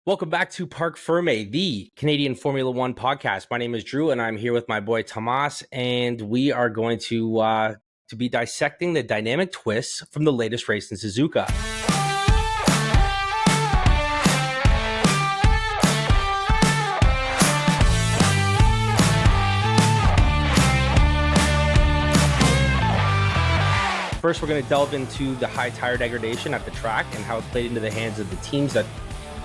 Welcome back to PARC FERM, the Canadian Formula One podcast. My name is Drew, and I'm here with my boy Tomas, and we are going to be dissecting the dynamic twists from the latest race in Suzuka. First, we're going to delve into the high tire degradation at the track and how it played into the hands of the teams that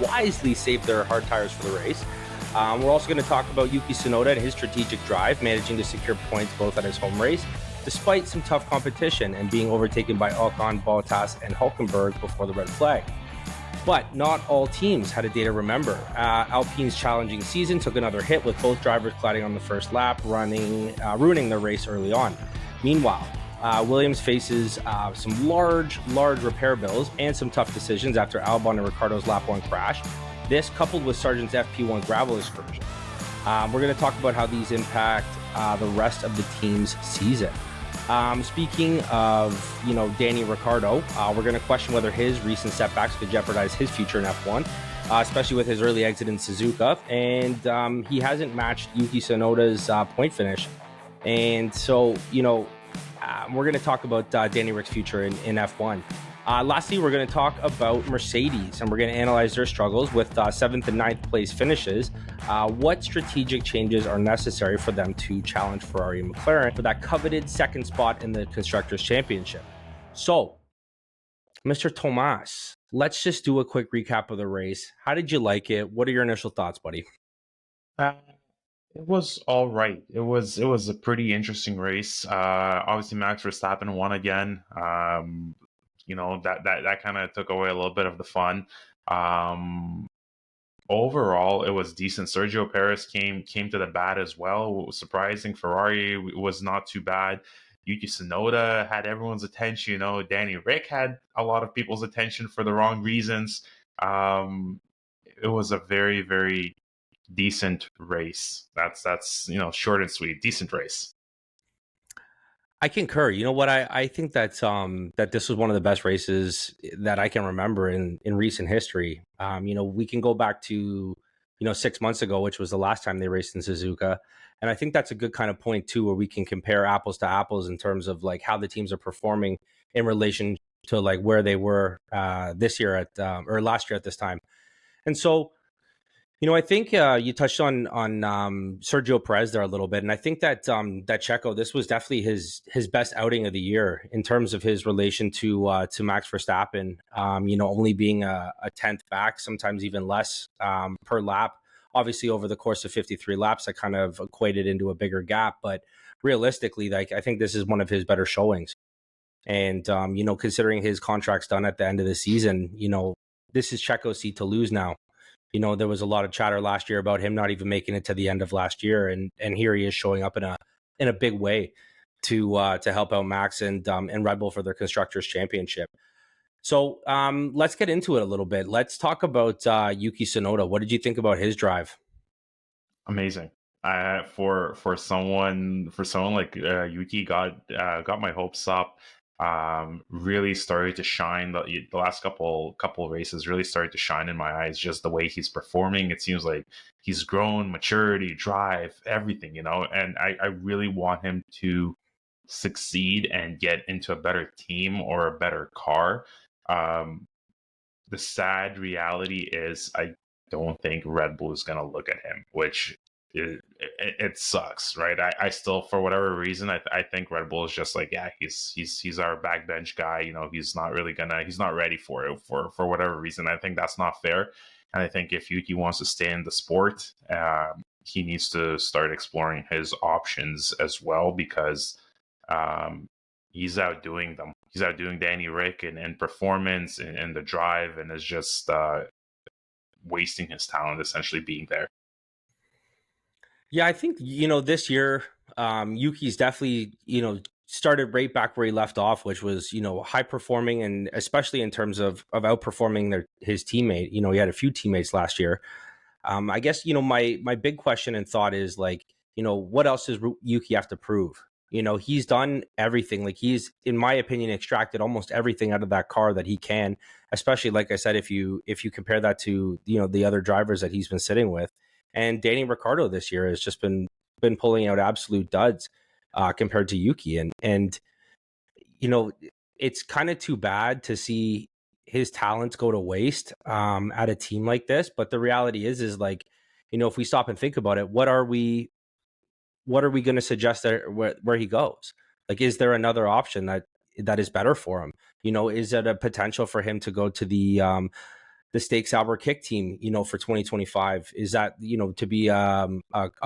wisely saved their hard tires for the race. We're also going to talk about Yuki Tsunoda and his strategic drive, managing to secure points both at his home race, despite some tough competition and being overtaken by Ocon, Bottas, and Hülkenberg before the red flag. But not all teams had a day to remember. Alpine's challenging season took another hit with both drivers colliding on the first lap, ruining their race early on. Meanwhile, Williams faces some large repair bills and some tough decisions after Albon and Ricciardo's lap 1 crash. This, coupled with Sargent's FP1 gravel excursion. We're going to talk about how these impact the rest of the team's season. Speaking of, Danny Ricciardo, we're going to question whether his recent setbacks could jeopardize his future in F1, especially with his early exit in Suzuka. And he hasn't matched Yuki Tsunoda's point finish. And so, we're going to talk about Danny Rick's future in F1. Lastly, we're going to talk about Mercedes, and we're going to analyze their struggles with 7th and 9th place finishes. What strategic changes are necessary for them to challenge Ferrari and McLaren for that coveted second spot in the Constructors' Championship? So, Mr. Tomas, let's just do a quick recap of the race. How did you like it? What are your initial thoughts, buddy? It was all right. It was a pretty interesting race. Obviously, Max Verstappen won again. That kind of took away a little bit of the fun. Overall, it was decent. Sergio Perez came to the bat as well. Surprising. Ferrari was not too bad. Yuki Tsunoda had everyone's attention. Danny Rick had a lot of people's attention for the wrong reasons. It was a very, very decent race. That's short and sweet. Decent race. I concur. You know what? I think that this was one of the best races that I can remember in recent history. We can go back to 6 months ago, which was the last time they raced in Suzuka, and I think that's a good kind of point too, where we can compare apples to apples in terms of like how the teams are performing in relation to like where they were this year or last year at this time. And so, I think you touched on Sergio Perez there a little bit, and I think that that Checo, this was definitely his best outing of the year in terms of his relation to Max Verstappen. Only being a 10th back, sometimes even less per lap. Obviously, over the course of 53 laps, that kind of equated into a bigger gap. But realistically, I think this is one of his better showings. And considering his contract's done at the end of the season, this is Checo's seat to lose now. There was a lot of chatter last year about him not even making it to the end of last year, and here he is showing up in a big way to help out Max and Red Bull for their Constructors' Championship. So let's get into it a little bit. Let's talk about Yuki Tsunoda. What did you think about his drive? Amazing. For someone like Yuki, got my hopes up. Really started to shine. The last couple races really started to shine in my eyes. Just the way he's performing, it seems like he's grown, maturity, drive, everything. And I really want him to succeed and get into a better team or a better car. The sad reality is I don't think Red Bull is going to look at him, which it sucks, right? I still, for whatever reason, I think Red Bull is just like, yeah, he's our backbench guy. He's not ready for it for whatever reason. I think that's not fair. And I think if Yuki wants to stay in the sport, he needs to start exploring his options as well, because he's outdoing them. He's outdoing Danny Rick in performance and the drive, and is just wasting his talent essentially being there. Yeah, I think, this year, Yuki's definitely, started right back where he left off, which was, high performing, and especially in terms of outperforming his teammate. He had a few teammates last year. I guess, my big question and thought is like, what else does Yuki have to prove? He's done everything. Like, he's, in my opinion, extracted almost everything out of that car that he can, especially, like I said, if you compare that to, the other drivers that he's been sitting with. And Danny Ricciardo this year has just been pulling out absolute duds compared to Yuki. And it's kind of too bad to see his talents go to waste at a team like this. But the reality is like, if we stop and think about it, what are we going to suggest that where he goes? Like, is there another option that is better for him? Is it a potential for him to go to the Stakes Albert Kick team, for 2025? Is that, to be a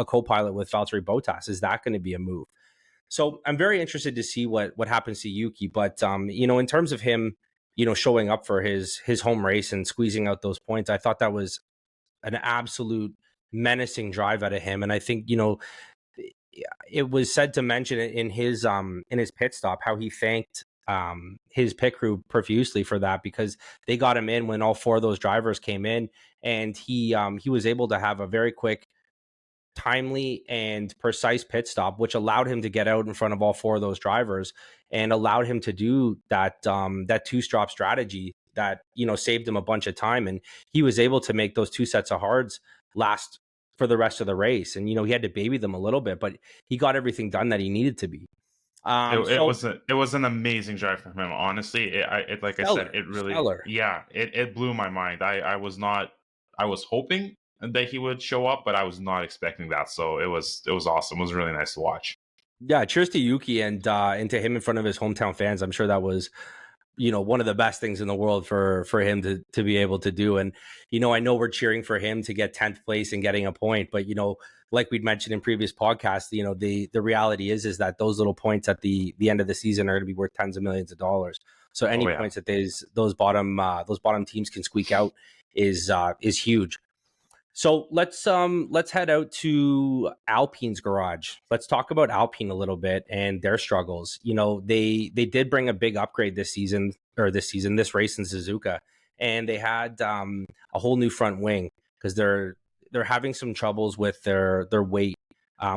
co-pilot with Valtteri Bottas? Is that going to be a move? So I'm very interested to see what happens to Yuki. But in terms of him, showing up for his home race and squeezing out those points, I thought that was an absolute menacing drive out of him. And I think, it was said to mention in his pit stop how he thanked his pit crew profusely for that, because they got him in when all four of those drivers came in, and he was able to have a very quick, timely, and precise pit stop, which allowed him to get out in front of all four of those drivers and allowed him to do that two-strop strategy that saved him a bunch of time. And he was able to make those two sets of hards last for the rest of the race. And he had to baby them a little bit, but he got everything done that he needed to be. It was an amazing drive from him. Honestly, it like stellar, I said, it really, stellar. yeah, it blew my mind. I was hoping that he would show up, but I was not expecting that. So it was awesome. It was really nice to watch. Yeah, cheers to Yuki and to him in front of his hometown fans. I'm sure that was one of the best things in the world for him to be able to do. And I know we're cheering for him to get 10th place and getting a point, but like we'd mentioned in previous podcasts, the reality is that those little points at the end of the season are going to be worth tens of millions of dollars. So any points that those bottom teams can squeak out is huge. So let's head out to Alpine's garage. Let's talk about Alpine a little bit and their struggles. They did bring a big upgrade this race in Suzuka, and they had a whole new front wing, because they're having some troubles with their weight,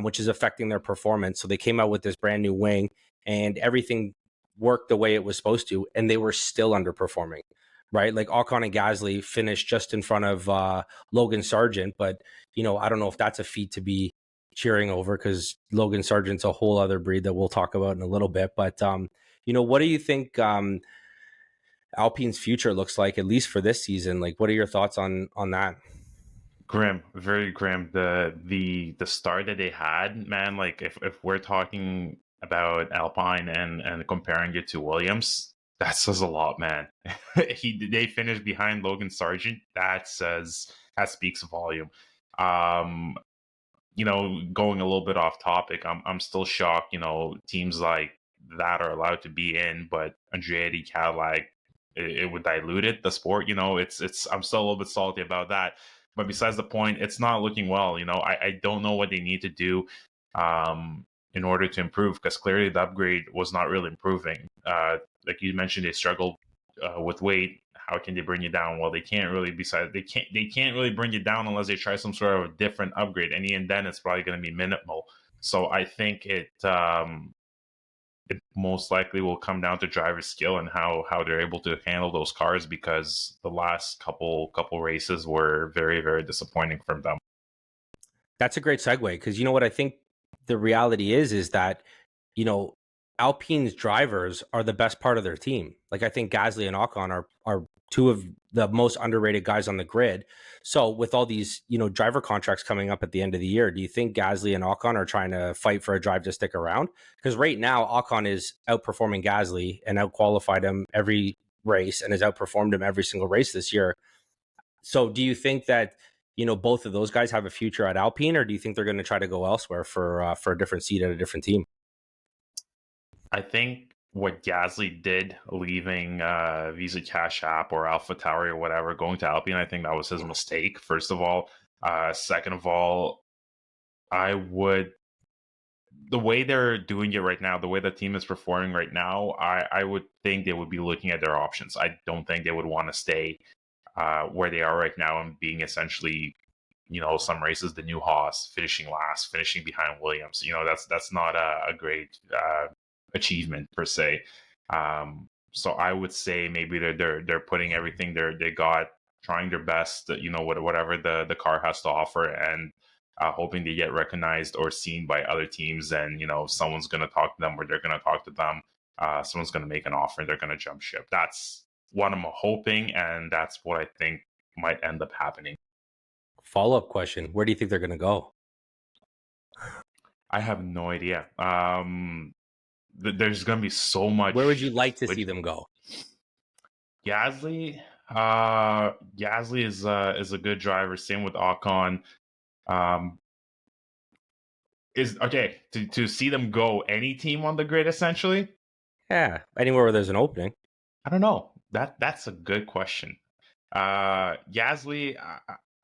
which is affecting their performance. So they came out with this brand new wing, and everything worked the way it was supposed to, and they were still underperforming. Right, like Ocon and Gasly finished just in front of Logan Sargent, but I don't know if that's a feat to be cheering over, because Logan Sargent's a whole other breed that we'll talk about in a little bit. But what do you think Alpine's future looks like, at least for this season? Like, what are your thoughts on that? Grim, very grim. The start that they had, man. Like, if we're talking about Alpine and comparing it to Williams, that says a lot, man. They finished behind Logan Sargent. That speaks volume. Going a little bit off topic, I'm still shocked. Teams like that are allowed to be in, but Andretti, Cadillac, it would dilute the sport. It's I'm still a little bit salty about that. But besides the point, it's not looking well. I don't know what they need to do in order to improve, because clearly the upgrade was not really improving. Like you mentioned, they struggled with weight. How can they bring you down? Well, they can't really. Besides, they can't really bring you down unless they try some sort of different upgrade. And even then, it's probably going to be minimal. So I think it most likely will come down to driver skill and how they're able to handle those cars, because the last couple races were very, very disappointing from them. That's a great segue, because what I think the reality is that Alpine's drivers are the best part of their team. Like, I think Gasly and Ocon are two of the most underrated guys on the grid. So with all these, driver contracts coming up at the end of the year, do you think Gasly and Ocon are trying to fight for a drive to stick around? Because right now, Ocon is outperforming Gasly and outqualified him every race and has outperformed him every single race this year. So do you think that, both of those guys have a future at Alpine, or do you think they're going to try to go elsewhere for a different seat at a different team? I think what Gasly did, leaving Visa Cash App or AlphaTauri or whatever, going to Alpine, I think that was his mistake, first of all. Second of all, the way they're doing it right now, the way the team is performing right now, I would think they would be looking at their options. I don't think they would want to stay where they are right now and being essentially some races, the new Haas finishing last, finishing behind Williams. That's not a great achievement per se. So I would say maybe they're putting everything they got, trying their best, whatever the car has to offer, and hoping they get recognized or seen by other teams. And someone's going to talk to them, or they're going to talk to them. Someone's going to make an offer, and they're going to jump ship. That's what I'm hoping, and that's what I think might end up happening. Follow-up question: where do you think they're going to go? I have no idea. There's going to be so much. Where would you like to see them go? Gasly. Gasly is a good driver. Same with Ocon. Is okay to see them go any team on the grid essentially. Yeah, anywhere where there's an opening. I don't know. That's a good question. Gasly,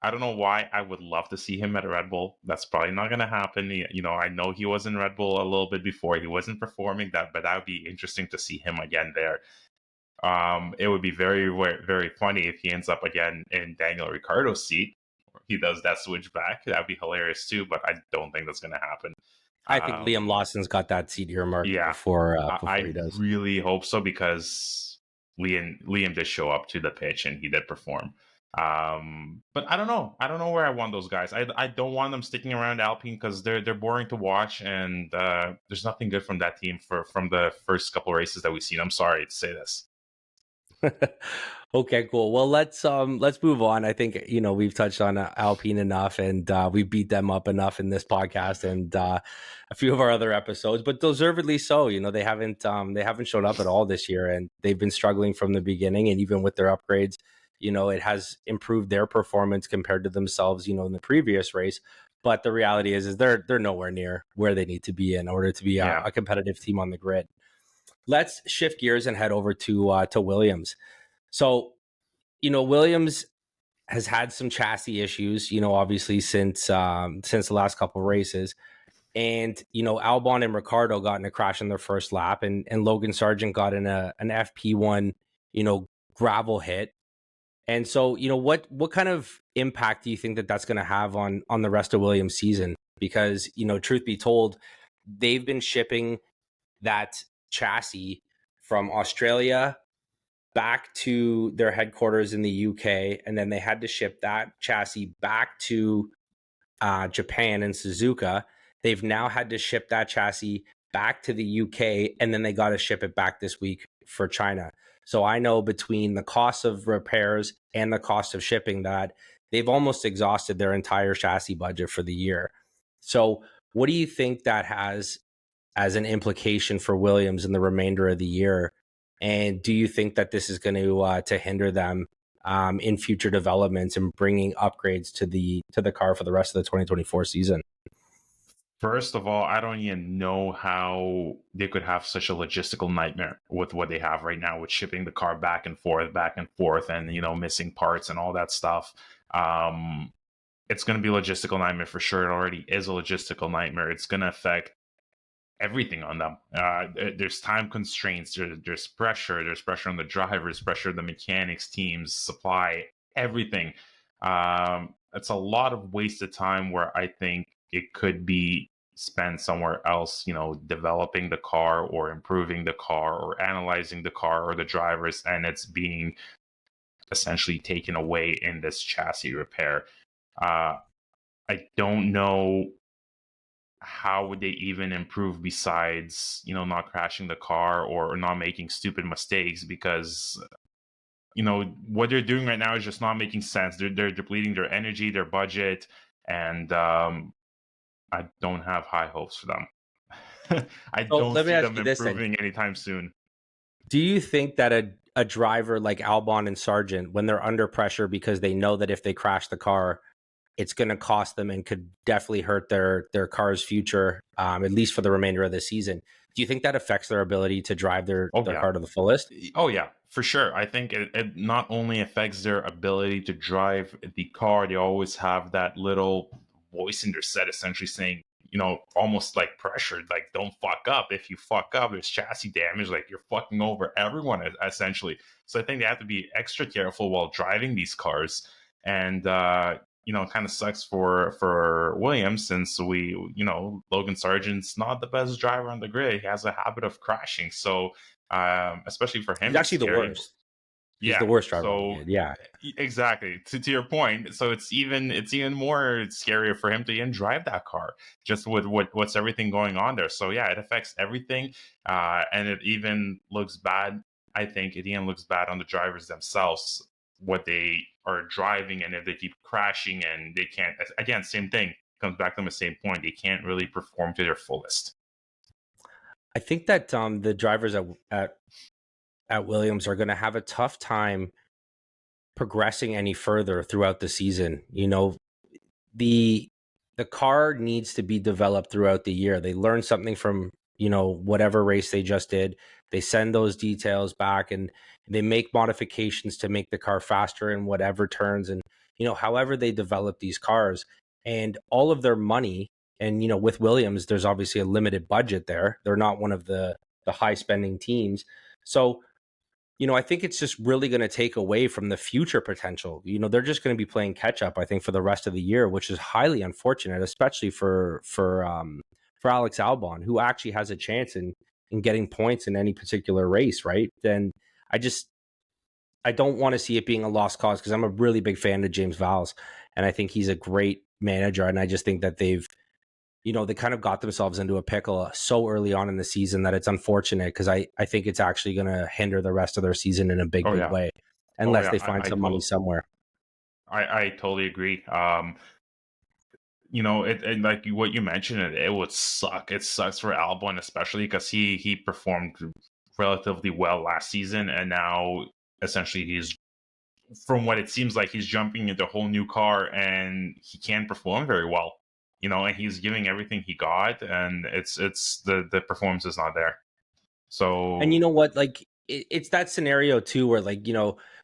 I don't know why. I would love to see him at a Red Bull. That's probably not going to happen. I know he was in Red Bull a little bit before. He wasn't performing that, but that would be interesting to see him again there. It would be very, very funny if he ends up again in Daniel Ricciardo's seat. He does that switch back. That'd be hilarious too, but I don't think that's going to happen. I think Liam Lawson's got that seat earmarked before he does. I really hope so, because Liam did show up to the pitch and he did perform. But I don't know. I don't know where I want those guys. I don't want them sticking around Alpine, because they're boring to watch, and there's nothing good from that team from the first couple of races that we've seen. I'm sorry to say this. Okay, cool. Well, let's move on. I think we've touched on Alpine enough, and we beat them up enough in this podcast and a few of our other episodes, but deservedly so. They haven't shown up at all this year, and they've been struggling from the beginning. And even with their upgrades, it has improved their performance compared to themselves, in the previous race. But the reality is they're nowhere near where they need to be in order to be a competitive team on the grid. Let's shift gears and head over to Williams. So, Williams has had some chassis issues, obviously since the last couple of races. And, Albon and Ricciardo got in a crash in their first lap, and Logan Sargent got in an FP1, gravel hit. And so, what kind of impact do you think that's going to have on the rest of Williams' season? Because, truth be told, they've been shipping that chassis from Australia back to their headquarters in the UK, and then they had to ship that chassis back to Japan and Suzuka. They've now had to ship that chassis back to the UK, and then they got to ship it back this week for China. So I know between the cost of repairs and the cost of shipping that they've almost exhausted their entire chassis budget for the year. So what do you think that has as an implication for Williams in the remainder of the year? And do you think that this is going to hinder them in future developments and bringing upgrades to the car for the rest of the 2024 season? First of all, I don't even know how they could have such a logistical nightmare with what they have right now, with shipping the car back and forth, and missing parts and all that stuff. It's going to be a logistical nightmare for sure. It already is a logistical nightmare. It's going to affect everything on them. There's time constraints. There's pressure. There's pressure on the drivers, pressure on the mechanics, teams, supply, everything. It's a lot of wasted time where I think it could be spent somewhere else, developing the car or improving the car or analyzing the car or the drivers, and it's being essentially taken away in this chassis repair. I don't know how would they even improve besides, not crashing the car or not making stupid mistakes, because what they're doing right now is just not making sense. They're depleting their energy, their budget, and I don't have high hopes for them. I don't see them improving anytime soon. Do you think that a driver like Albon and Sargent, when they're under pressure because they know that if they crash the car, it's going to cost them and could definitely hurt their car's future, at least for the remainder of the season, do you think that affects their ability to drive their car to the fullest? Oh, yeah, for sure. I think it not only affects their ability to drive the car, they always have that little voice in their set essentially saying, almost like pressured, like, don't fuck up. If you fuck up, there's chassis damage, like you're fucking over everyone essentially. So I think they have to be extra careful while driving these cars. And kind of sucks for Williams, since Logan Sargent's not the best driver on the grid. He has a habit of crashing, so especially for He's him, it's actually the scary. worst. He's the Yeah, worst driver on the so grid. Yeah. exactly, to your point. So it's even more scarier for him to even drive that car, just with what's everything going on there. So yeah, it affects everything, and it even looks bad. I think it even looks bad on the drivers themselves, what they are driving, and if they keep crashing and they can't. Again, same thing comes back to the same point. They can't really perform to their fullest. I think that the drivers at Williams are going to have a tough time progressing any further throughout the season. The car needs to be developed throughout the year. They learn something from, whatever race they just did. They send those details back and they make modifications to make the car faster in whatever turns, and however they develop these cars, and all of their money. And with Williams, there's obviously a limited budget there. They're not one of the high spending teams. So I think it's just really going to take away from the future potential. They're just going to be playing catch up, I think, for the rest of the year, which is highly unfortunate, especially for Alex Albon, who actually has a chance in getting points in any particular race, right? And I don't want to see it being a lost cause, because I'm a really big fan of James Valls, and I think he's a great manager. And I just think that they kind of got themselves into a pickle so early on in the season that it's unfortunate, because I think it's actually going to hinder the rest of their season in a big Yeah. way, unless they find some money somewhere. I totally agree. And like what you mentioned, it would suck. It sucks for Albon, especially because he performed relatively well last season, and now essentially he's, from what it seems like, he's jumping into a whole new car and he can't perform very well. And he's giving everything he got, and it's the performance is not there. So, And you know what, like it's that scenario too, where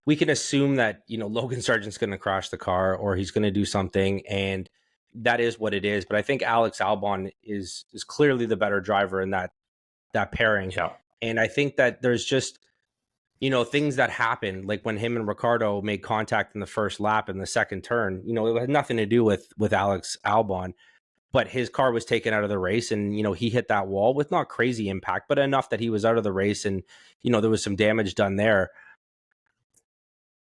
we can assume that Logan Sargent's going to crash the car, or he's going to do something, and that is what it is. But I think Alex Albon is clearly the better driver in that pairing. yeah. And I think that there's just things that happen, like when him and Ricardo made contact in the first lap in the second turn. It had nothing to do with Alex Albon, but his car was taken out of the race, and he hit that wall with not crazy impact, but enough that he was out of the race, and there was some damage done there.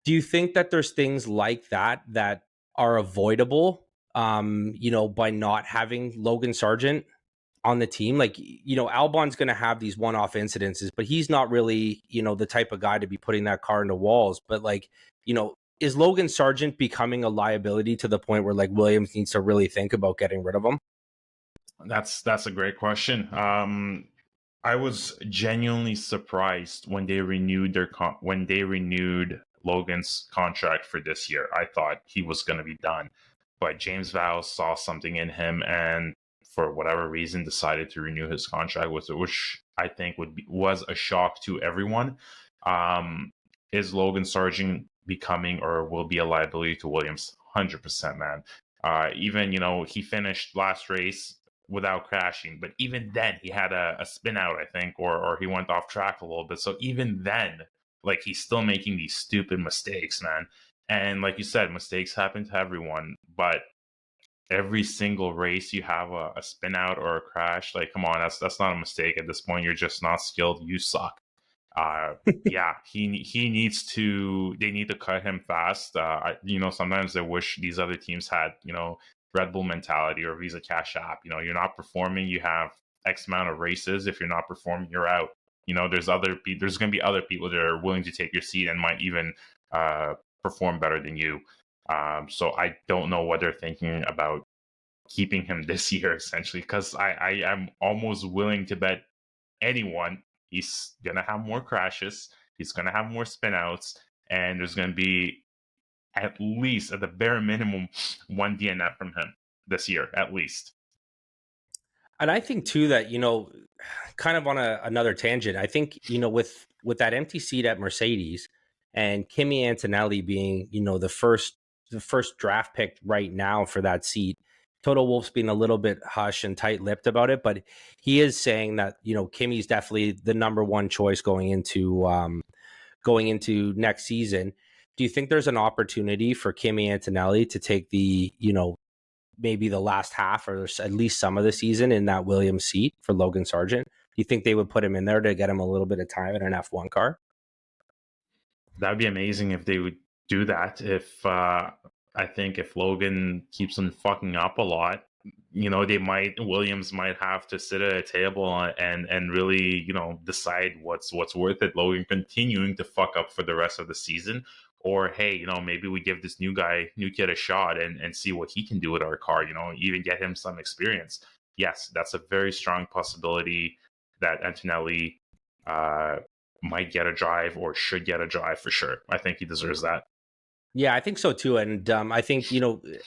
Do you think that there's things like that are avoidable, by not having Logan Sargent on the team? Like, Albon's going to have these one-off incidences, but he's not really, the type of guy to be putting that car into walls. But is Logan Sargent becoming a liability to the point where Williams needs to really think about getting rid of him? That's a great question. I was genuinely surprised when they renewed Logan's contract for this year. I thought he was going to be done, but James Valls saw something in him, and for whatever reason decided to renew his contract with it, which I think was a shock to everyone. Is Logan Sargent becoming or will be a liability to Williams? 100%, man. Even he finished last race without crashing, but even then he had a spin out, I think, or he went off track a little bit. So even then, he's still making these stupid mistakes, man. And like you said, mistakes happen to everyone, but every single race you have a spin out or a crash, come on, that's not a mistake at this point. You're just not skilled. You suck. Yeah, he needs to. They need to cut him fast. Sometimes I wish these other teams had Red Bull mentality or Visa Cash App. You're not performing, you have X amount of races. If you're not performing, you're out. There's going to be other people that are willing to take your seat and might even perform better than you. So I don't know what they're thinking about keeping him this year, essentially, because I am almost willing to bet anyone he's going to have more crashes, he's going to have more spinouts, and there's going to be at least, at the bare minimum, one DNF from him this year, at least. And I think too that kind of on another tangent, I think with that empty seat at Mercedes and Kimi Antonelli being the first draft pick right now for that seat, Toto Wolff's being a little bit hush and tight-lipped about it, but he is saying that Kimi's definitely the number one choice going into next season. do you think there's an opportunity for Kimi Antonelli to take the, maybe the last half or at least some of the season in that Williams seat for Logan Sargent? Do you think they would put him in there to get him a little bit of time in an F1 car? That would be amazing if they would do that. If I think if Logan keeps on fucking up a lot, Williams might have to sit at a table and really, decide what's worth it. Logan continuing to fuck up for the rest of the season, or hey, maybe we give this new kid a shot and see what he can do with our car. Even get him some experience. Yes, that's a very strong possibility that Antonelli might get a drive or should get a drive for sure. I think he deserves that. Yeah, I think so too. And I think,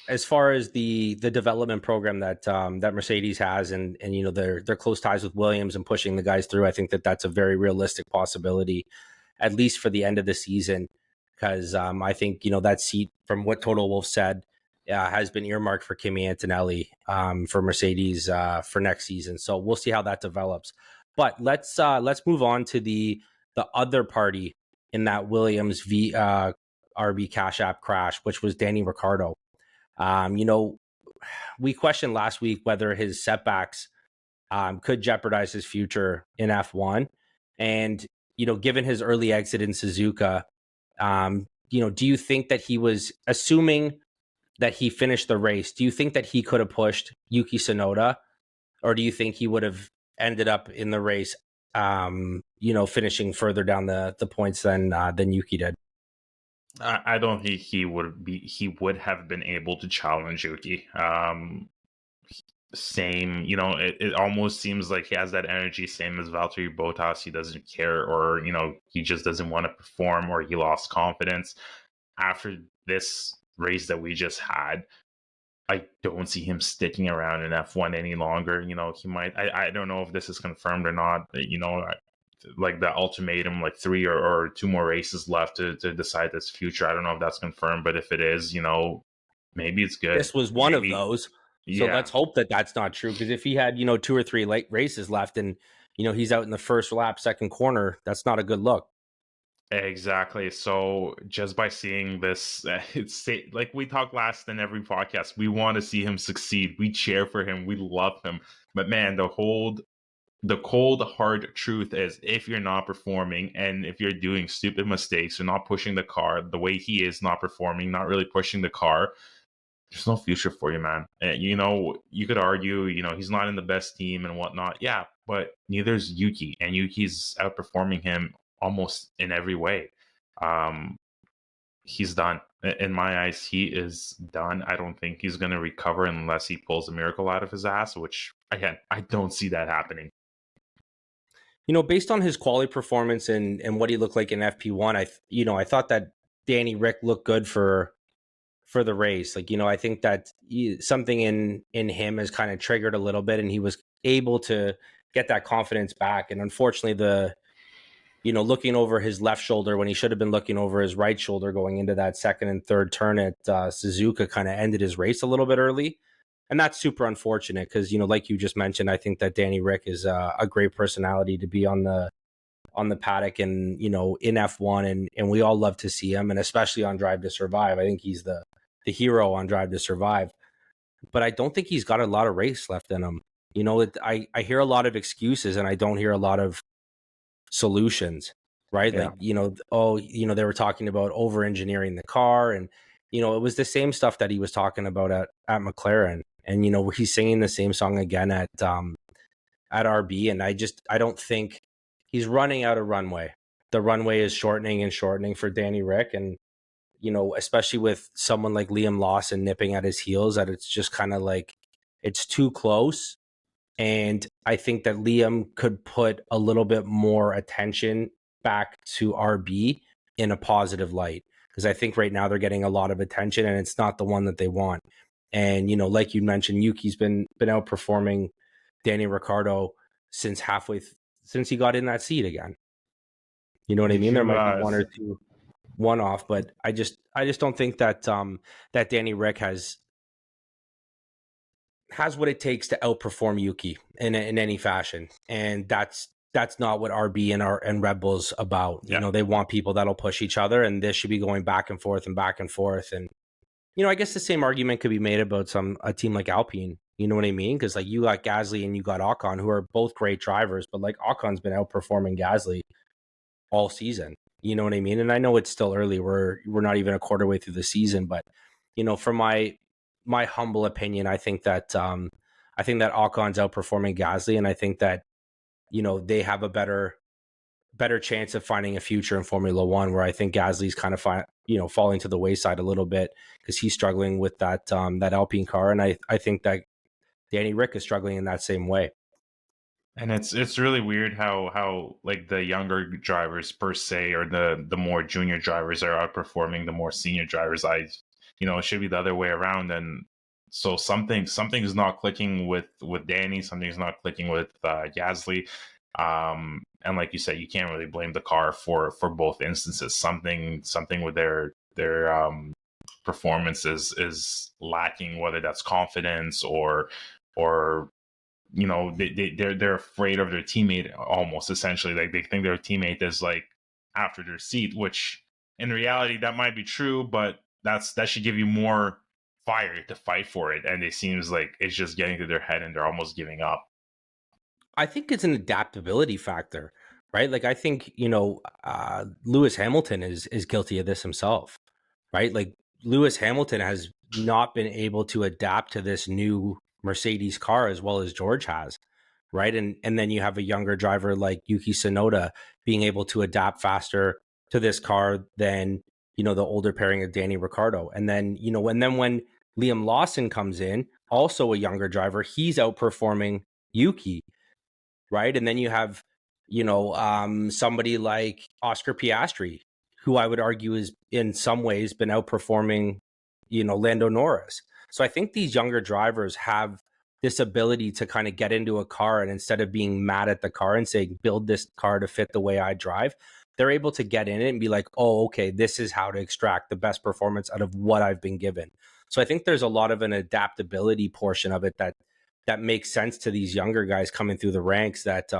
as far as the development program that that Mercedes has and their close ties with Williams and pushing the guys through, I think that that's a very realistic possibility, at least for the end of the season. Because I think, that seat, from what Total Wolf said, has been earmarked for Kimi Antonelli for Mercedes for next season. So we'll see how that develops. But let's move on to the other party in that Williams RB Cash App crash, which was Danny Ricciardo. We questioned last week whether his setbacks could jeopardize his future in F1. And, given his early exit in Suzuka, do you think that he was, assuming that he finished the race, do you think that he could have pushed Yuki Tsunoda, or do you think he would have ended up in the race, finishing further down the points than Yuki did? I don't think he would have been able to challenge Yuki. Same, it almost seems like he has that energy, same as Valtteri Bottas. He doesn't care, or he just doesn't want to perform, or he lost confidence after this race that we just had. I don't see him sticking around in F1 any longer. He might. I don't know if this is confirmed or not. Like the ultimatum, like 3 or 2 more races left to decide this future. I don't know if that's confirmed, but if it is, maybe it's good. This was one of those. So let's hope that that's not true, because if he had, 2 or 3 late races left and, he's out in the first lap, second corner, that's not a good look. Exactly. So just by seeing this, it's like we talked last in every podcast, we want to see him succeed. We cheer for him. We love him. But man, the cold hard truth is, if you're not performing and if you're doing stupid mistakes, you're not pushing the car the way he is, not performing, not really pushing the car, there's no future for you, man. And you could argue, he's not in the best team and whatnot. Yeah, but neither's Yuki, and Yuki's outperforming him almost in every way. He's done. In my eyes, he is done. I don't think he's going to recover unless he pulls a miracle out of his ass, which, again, I don't see that happening. Based on his quality performance and what he looked like in FP1, I thought that Danny Rick looked good for the race. I think that something in him has kind of triggered a little bit, and he was able to get that confidence back. And unfortunately, looking over his left shoulder when he should have been looking over his right shoulder going into that second and third turn at Suzuka kind of ended his race a little bit early. And that's super unfortunate because, like you just mentioned, I think that Danny Rick is a great personality to be on the paddock and, in F1. And we all love to see him, and especially on Drive to Survive. I think he's the hero on Drive to Survive. But I don't think he's got a lot of race left in him. I hear a lot of excuses and I don't hear a lot of solutions, right? Yeah. Like, they were talking about over-engineering the car. And, it was the same stuff that he was talking about at McLaren. And, he's singing the same song again at RB. And I don't think he's running out of runway. The runway is shortening and shortening for Danny Rick. And, especially with someone like Liam Lawson nipping at his heels, that it's just kind of like, it's too close. And I think that Liam could put a little bit more attention back to RB in a positive light. Because I think right now they're getting a lot of attention and it's not the one that they want. And, like you mentioned, Yuki's been outperforming Danny Ricciardo since he got in that seat again. You know what I mean? There might be 1 or 2 one-off, but I just don't think that that Danny Rick has what it takes to outperform Yuki in any fashion. And that's that's not what RB and Red Bull's about. Yeah. They want people that'll push each other, and this should be going back and forth and back and forth. And I guess the same argument could be made about a team like Alpine. You know what I mean? Because like you got Gasly and you got Ocon, who are both great drivers, but like Ocon's been outperforming Gasly all season. You know what I mean? And I know it's still early. We're not even a quarter way through the season, but from my humble opinion, I think that Ocon's outperforming Gasly, and I think that they have a better chance of finding a future in Formula One, where I think Gasly's kind of falling to the wayside a little bit because he's struggling with that Alpine car, and I think that Danny Rick is struggling in that same way. And it's really weird how like the younger drivers per se, or the more junior drivers, are outperforming the more senior drivers. It should be the other way around. And so something's not clicking with Danny, something's not clicking with Gasly. And like you said, you can't really blame the car for both instances. Something with their performance is lacking, whether that's confidence or they're afraid of their teammate, almost, essentially. Like they think their teammate is like after their seat, which in reality that might be true, but that should give you more fire to fight for it. And it seems like it's just getting to their head and they're almost giving up. I think it's an adaptability factor, right? Like I think Lewis Hamilton is guilty of this himself, right? Like Lewis Hamilton has not been able to adapt to this new Mercedes car as well as George has, right? And then you have a younger driver like Yuki Tsunoda being able to adapt faster to this car than the older pairing of Danny Ricciardo. And then when Liam Lawson comes in, also a younger driver, he's outperforming Yuki, right? And then you have somebody like Oscar Piastri, who I would argue is in some ways been outperforming Lando Norris. So I think these younger drivers have this ability to kind of get into a car, and instead of being mad at the car and saying, build this car to fit the way I drive, they're able to get in it and be like, oh, okay, this is how to extract the best performance out of what I've been given. So I think there's a lot of an adaptability portion of it that makes sense to these younger guys coming through the ranks that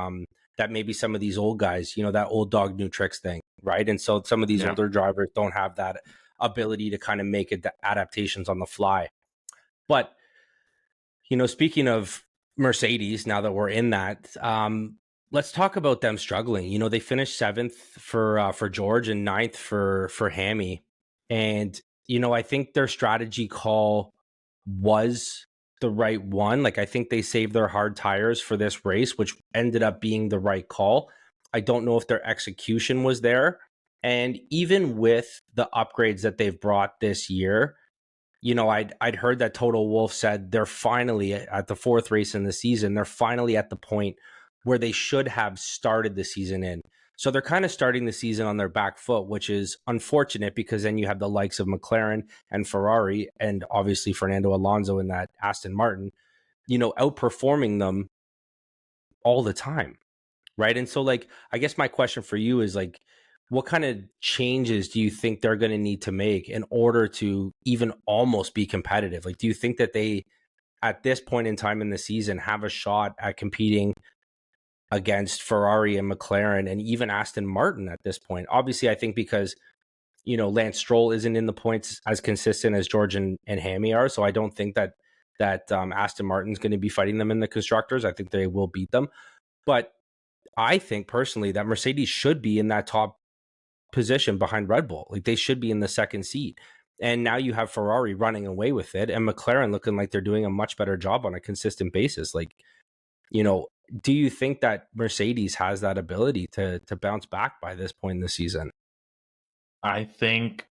maybe some of these old guys, that old dog new tricks thing, right? And so some of these older drivers don't have that ability to kind of make adaptations on the fly. But, speaking of Mercedes, now that we're in that, let's talk about them struggling. They finished 7th for George and 9th for Hammy. And, I think their strategy call was the right one. Like, I think they saved their hard tires for this race, which ended up being the right call. I don't know if their execution was there. And even with the upgrades that they've brought this year, I'd heard that Toto Wolff said they're finally at the 4th race in the season. They're finally at the point where they should have started the season in. So they're kind of starting the season on their back foot, which is unfortunate because then you have the likes of McLaren and Ferrari and obviously Fernando Alonso in that Aston Martin, outperforming them all the time. Right. And so like, I guess my question for you is like, what kind of changes do you think they're going to need to make in order to even almost be competitive? Like, do you think that they, at this point in time in the season, have a shot at competing against Ferrari and McLaren and even Aston Martin at this point? Obviously, I think because, Lance Stroll isn't in the points as consistent as George and Hammy are. So I don't think that Aston Martin's going to be fighting them in the constructors. I think they will beat them. But I think personally that Mercedes should be in that top position behind Red Bull. Like they should be in the second seat. And now you have Ferrari running away with it and McLaren looking like they're doing a much better job on a consistent basis. Like, do you think that Mercedes has that ability to bounce back by this point in the season? I think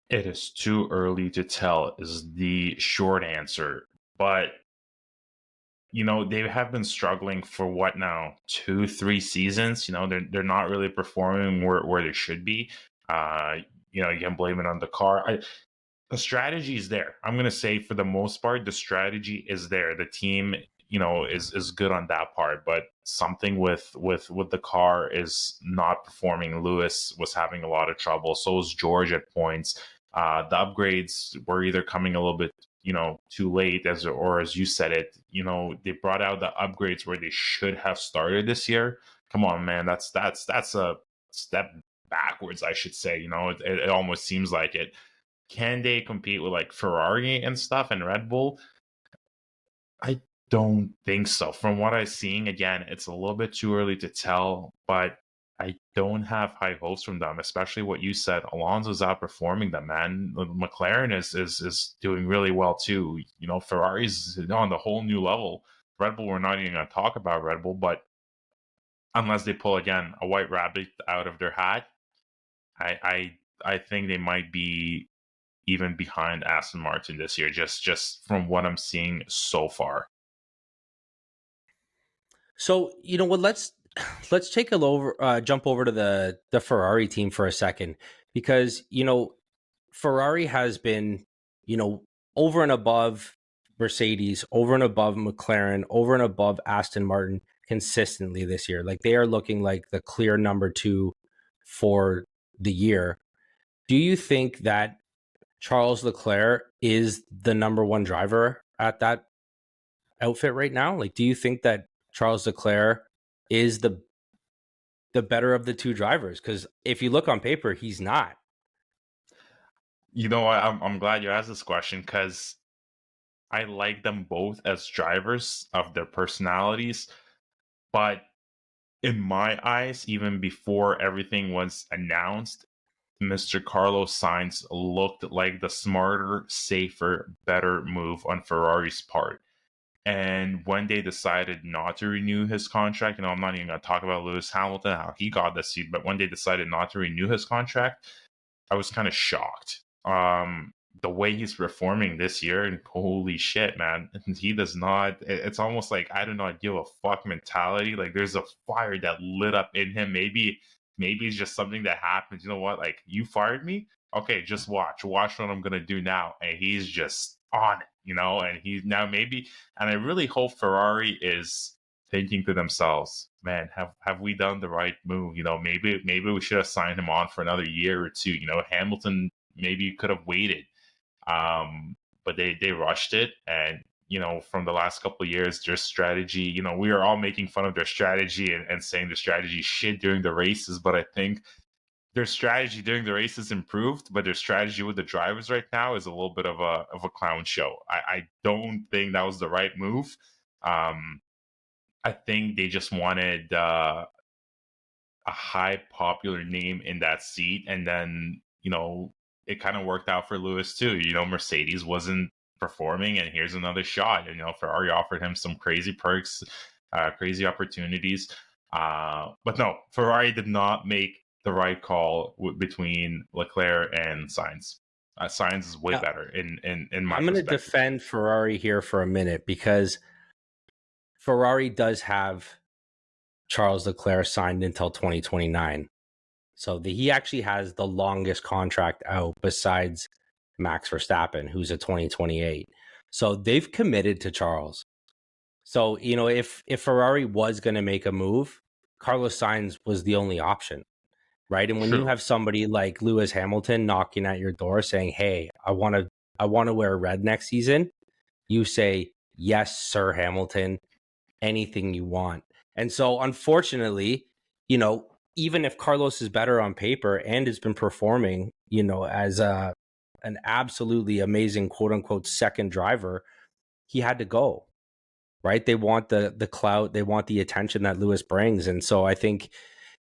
it is too early to tell is the short answer. But they have been struggling for what now, 2-3 seasons. They're not really performing where they should be. You can blame it on the car. The strategy is there. I'm going to say for the most part, the strategy is there. The team, is good on that part, but something with the car is not performing. Lewis was having a lot of trouble. So was George at points. The upgrades were either coming a little bit, too late, as you said it. They brought out the upgrades where they should have started this year. come on, man, that's a step backwards, I should say. It almost seems like it. Can they compete with like Ferrari and stuff and Red Bull? I don't think so. From what I'm seeing, again, it's a little bit too early to tell, but I don't have high hopes from them, especially what you said. Alonso's outperforming them, man. McLaren is doing really well too. Ferrari's on the whole new level. Red Bull, we're not even going to talk about Red Bull, but unless they pull again a white rabbit out of their hat, I think they might be even behind Aston Martin this year, just from what I'm seeing so far. So you know what? Let's take jump over to the Ferrari team for a second, because Ferrari has been over and above Mercedes, over and above McLaren, over and above Aston Martin consistently this year. Like, they are looking like the clear number 2 for the year. Do you think that Charles Leclerc is the number 1 driver at that outfit right now? Like, do you think that Charles Leclerc is the better of the 2 drivers? Because if you look on paper, he's not. I'm glad you asked this question, because I like them both as drivers of their personalities, but in my eyes, even before everything was announced, Mr. Carlos Sainz looked like the smarter, safer, better move on Ferrari's part. And when they decided not to renew his contract, I'm not even going to talk about Lewis Hamilton, how he got the seat, but when they decided not to renew his contract, I was kind of shocked. The way he's performing this year, and holy shit, man, he does not. It's almost like, I do not give a fuck mentality. Like, there's a fire that lit up in him. Maybe it's just something that happens. You know what? Like, you fired me. Okay, just watch what I'm gonna do now, and he's just on it. And he's now maybe, and I really hope Ferrari is thinking to themselves, man, have we done the right move? Maybe we should have signed him on for another year or two. Hamilton maybe could have waited, but they rushed it. And from the last couple of years, their strategy, we are all making fun of their strategy and saying the strategy shit during the races, but I think their strategy during the races improved, but their strategy with the drivers right now is a little bit of a clown show. I don't think that was the right move. I think they just wanted a high popular name in that seat, and then it kind of worked out for Lewis too. Mercedes wasn't performing, and here's another shot. Ferrari offered him some crazy perks, crazy opportunities. But no, Ferrari did not make the right call between Leclerc and Sainz. Sainz is way better in my I'm going to perspective. defend Ferrari here for a minute, because Ferrari does have Charles Leclerc signed until 2029. So he actually has the longest contract out besides Max Verstappen, who's a 2028. So they've committed to Charles. So, if Ferrari was going to make a move, Carlos Sainz was the only option, right? And when you True. have somebody like Lewis Hamilton knocking at your door saying, "Hey, I want to wear red next season," you say, "Yes, Sir Hamilton, anything you want." And so, unfortunately, even if Carlos is better on paper and has been performing, as an absolutely amazing quote unquote second driver, he had to go. Right? They want the clout, they want the attention that Lewis brings. And so I think,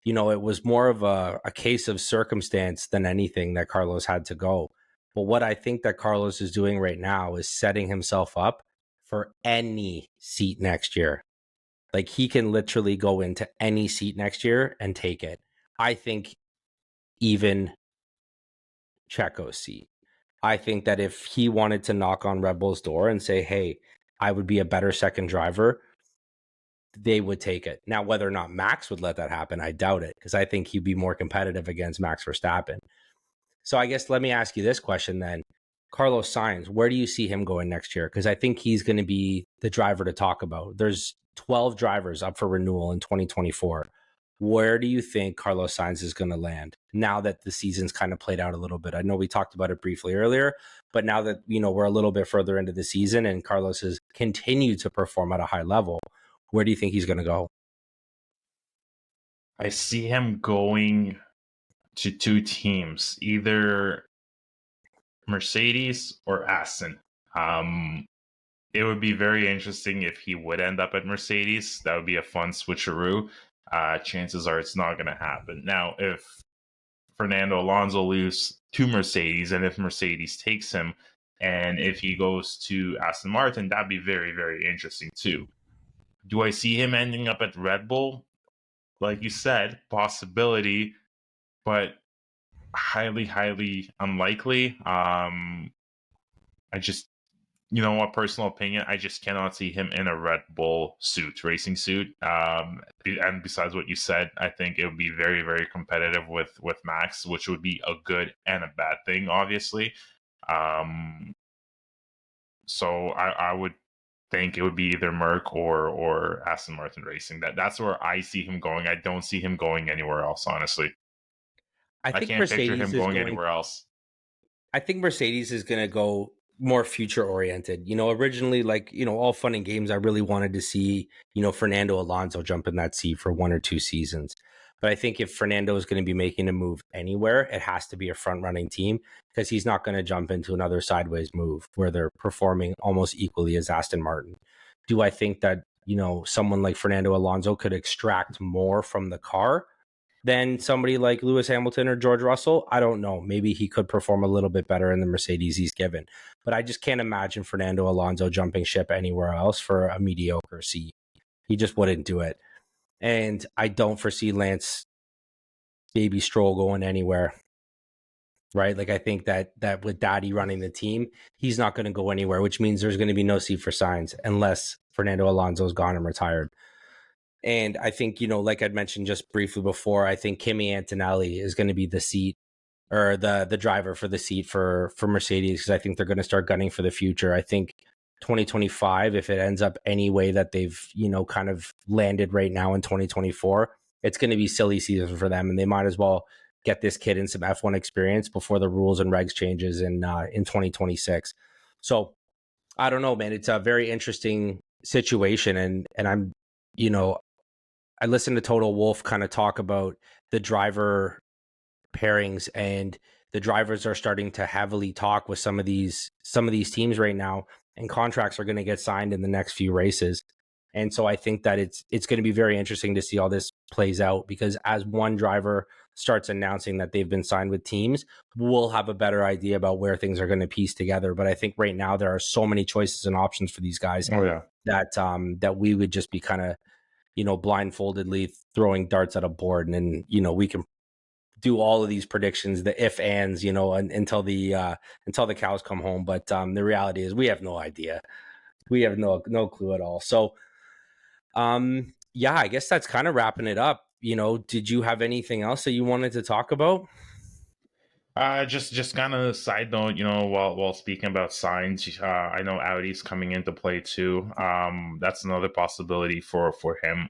it was more of a case of circumstance than anything that Carlos had to go. But what I think that Carlos is doing right now is setting himself up for any seat next year. Like, he can literally go into any seat next year and take it. I think even Checo's seat. I think that if he wanted to knock on Red Bull's door and say, "Hey, I would be a better second driver," they would take it. Now, whether or not Max would let that happen, I doubt it, because I think he'd be more competitive against Max Verstappen. So I guess let me ask you this question then. Carlos Sainz, where do you see him going next year? Because I think he's going to be the driver to talk about. There's 12 drivers up for renewal in 2024. Where do you think Carlos Sainz is going to land now that the season's kind of played out a little bit? I know we talked about it briefly earlier, but now that we're a little bit further into the season and Carlos has continued to perform at a high level, where do you think he's going to go? I see him going to two teams, either Mercedes or Aston. It would be very interesting if he would end up at Mercedes. That would be a fun switcheroo. Chances are it's not going to happen. Now, if Fernando Alonso leaves to Mercedes, and if Mercedes takes him, and if he goes to Aston Martin, that'd be very, very interesting too. Do I see him ending up at Red Bull? Like you said, possibility, but highly, highly unlikely. I just, a personal opinion, I just cannot see him in a Red Bull racing suit. And besides what you said, I think it would be very, very competitive with Max, which would be a good and a bad thing, obviously. So I would think it would be either Merc or Aston Martin Racing. That's where I see him going. I don't see him going anywhere else, honestly. I think can't picture him Mercedes is going going. anywhere else. I think Mercedes is going to go more future oriented. Originally, all fun and games, I really wanted to see, Fernando Alonso jump in that seat for 1 or 2 seasons. But I think if Fernando is going to be making a move anywhere, it has to be a front running team, because he's not going to jump into another sideways move where they're performing almost equally as Aston Martin. Do I think that, someone like Fernando Alonso could extract more from the car than somebody like Lewis Hamilton or George Russell? I don't know. Maybe he could perform a little bit better in the Mercedes he's given. But I just can't imagine Fernando Alonso jumping ship anywhere else for a mediocre seat. He just wouldn't do it. And I don't foresee Lance Baby Stroll going anywhere. Right? Like, I think that with Daddy running the team, he's not going to go anywhere, which means there's going to be no seat for Sainz unless Fernando Alonso's gone and retired. And I think, like I'd mentioned just briefly before, I think Kimi Antonelli is going to be the seat, or the driver for the seat for Mercedes, because I think they're going to start gunning for the future. I think 2025, if it ends up any way that they've, kind of landed right now in 2024, it's going to be silly season for them. And they might as well get this kid in some F1 experience before the rules and regs changes in 2026. So I don't know, man. It's a very interesting situation. And I'm, I listened to Total Wolf kind of talk about the driver pairings, and the drivers are starting to heavily talk with some of these teams right now, and contracts are going to get signed in the next few races. And so I think that it's going to be very interesting to see how this plays out, because as one driver starts announcing that they've been signed with teams, we'll have a better idea about where things are going to piece together. But I think right now there are so many choices and options for these guys that we would just be kind of, blindfoldedly throwing darts at a board, and then, we can do all of these predictions, the if ands, until the cows come home. But the reality is we have no idea. We have no clue at all. So, I guess that's kind of wrapping it up. Did you have anything else that you wanted to talk about? Just kind of side note, while speaking about Sainz, I know Audi's coming into play too. That's another possibility for him.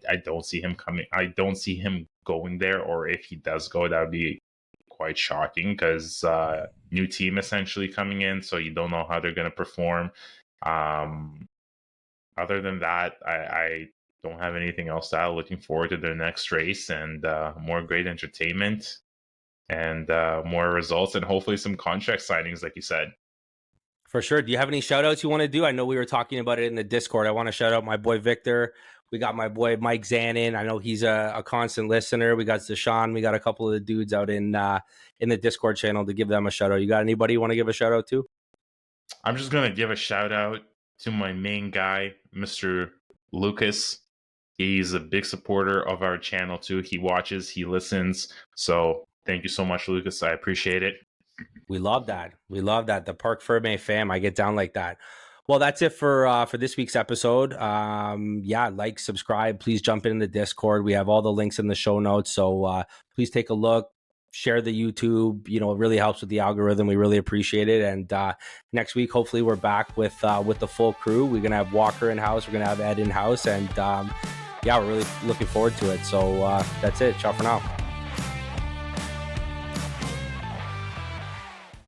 I don't see him coming. I don't see him going there, or if he does go, that would be quite shocking, because new team essentially coming in, so you don't know how they're going to perform. Other than that, I don't have anything else to add. Looking forward to their next race, and more great entertainment, and more results, and hopefully some contract signings, like you said. For sure. Do you have any shout outs you want to do? I know we were talking about it in the Discord. I want to shout out my boy Victor. We got my boy Mike Zanin. I know he's a constant listener. We got Deshaun. We got a couple of the dudes out in the Discord channel to give them a shout out. You got anybody you want to give a shout out to? I'm just going to give a shout out to my main guy, Mr. Lucas. He's a big supporter of our channel too. He watches, he listens. So thank you so much, Lucas. I appreciate it. We love that. The PARC FERM fam. I get down like that. Well, that's it for this week's episode. Like, subscribe. Please jump in the Discord. We have all the links in the show notes. So please take a look. Share the YouTube. It really helps with the algorithm. We really appreciate it. And next week, hopefully, we're back with the full crew. We're gonna have Walker in house. We're gonna have Ed in house, and we're really looking forward to it. So that's it. Ciao for now.